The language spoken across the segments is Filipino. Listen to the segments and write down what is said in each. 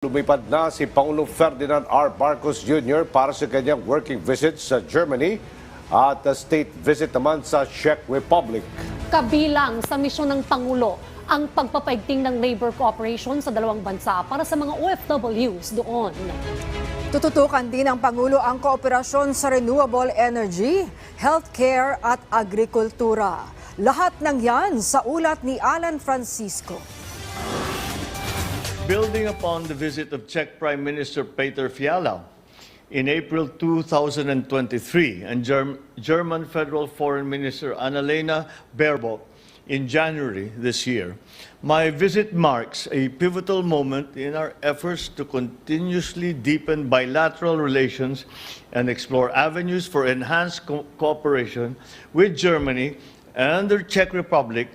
Lumipad na si Pangulong Ferdinand R. Marcos Jr. para sa kanyang working visit sa Germany at state visit naman sa Czech Republic. Kabilang sa misyon ng Pangulo ang pagpapaigting ng labor cooperation sa dalawang bansa para sa mga OFWs doon. Tututukan din ng Pangulo ang kooperasyon sa renewable energy, healthcare at agrikultura. Lahat ng yan sa ulat ni Alan Francisco. Building upon the visit of Czech Prime Minister Petr Fiala in April 2023 and German Federal Foreign Minister Annalena Baerbock in January this year, my visit marks a pivotal moment in our efforts to continuously deepen bilateral relations and explore avenues for enhanced cooperation with Germany and the Czech Republic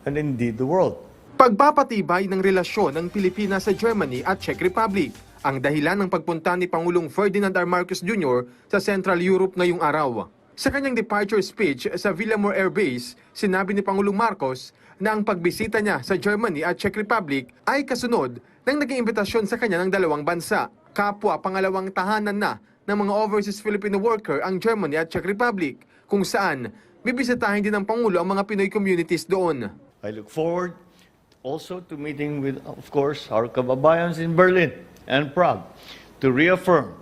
and indeed the world. Pagpapatibay ng relasyon ng Pilipinas sa Germany at Czech Republic ang dahilan ng pagpunta ni Pangulong Ferdinand R. Marcos Jr. sa Central Europe ngayong araw. Sa kanyang departure speech sa Villamor Air Base, sinabi ni Pangulong Marcos na ang pagbisita niya sa Germany at Czech Republic ay kasunod ng naging imbitasyon sa kanya ng dalawang bansa. Kapwa pangalawang tahanan na ng mga overseas Filipino worker ang Germany at Czech Republic, kung saan bibisitahin din ng Pangulo ang mga Pinoy communities doon. I look forward also to meeting with, of course, our kababayans in Berlin and Prague to reaffirm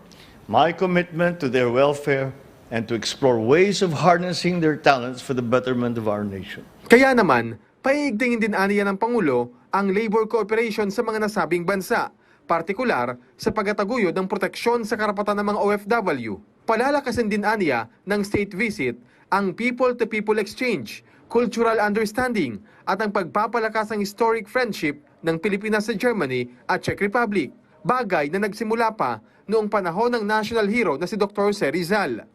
my commitment to their welfare and to explore ways of harnessing their talents for the betterment of our nation. Kaya naman, paiigtingin din aniya ng Pangulo ang labor cooperation sa mga nasabing bansa, partikular sa pagtataguyod ng proteksyon sa karapatan ng mga OFW. Palalakasin din aniya ng state visit ang people-to-people exchange, cultural understanding at ang pagpapalakas ng historic friendship ng Pilipinas sa Germany at Czech Republic, bagay na nagsimula pa noong panahon ng national hero na si Dr. Jose Rizal.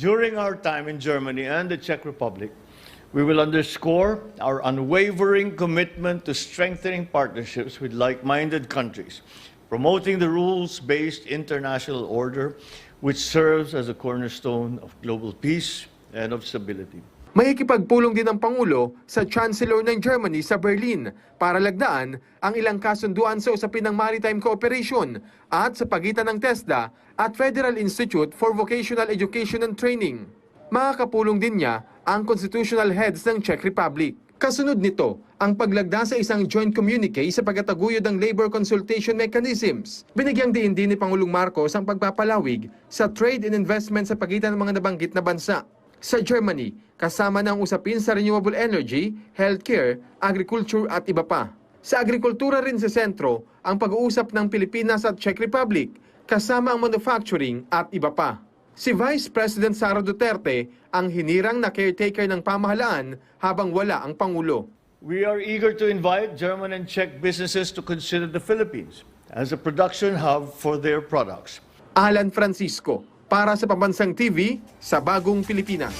During our time in Germany and the Czech Republic, we will underscore our unwavering commitment to strengthening partnerships with like-minded countries, promoting the rules-based international order which serves as a cornerstone of global peace and of stability. May ikipagpulong din ng Pangulo sa Chancellor ng Germany sa Berlin para lagdaan ang ilang kasunduan sa usapin ng maritime cooperation at sa pagitan ng TESDA at Federal Institute for Vocational Education and Training. Makakapulong din niya ang constitutional heads ng Czech Republic. Kasunod nito, ang paglagda sa isang joint communique sa pagtataguyod ng labor consultation mechanisms. Binigyang diin din ni Pangulong Marcos ang pagpapalawig sa trade and investment sa pagitan ng mga nabanggit na bansa. Sa Germany, kasama na ang usapin sa renewable energy, healthcare, agriculture at iba pa. Sa agrikultura rin sa sentro, ang pag-uusap ng Pilipinas at Czech Republic, kasama ang manufacturing at iba pa. Si Vice President Sara Duterte ang hinirang na caretaker ng pamahalaan habang wala ang Pangulo. We are eager to invite German and Czech businesses to consider the Philippines as a production hub for their products. Alan Francisco, para sa Pambansang TV sa Bagong Pilipinas.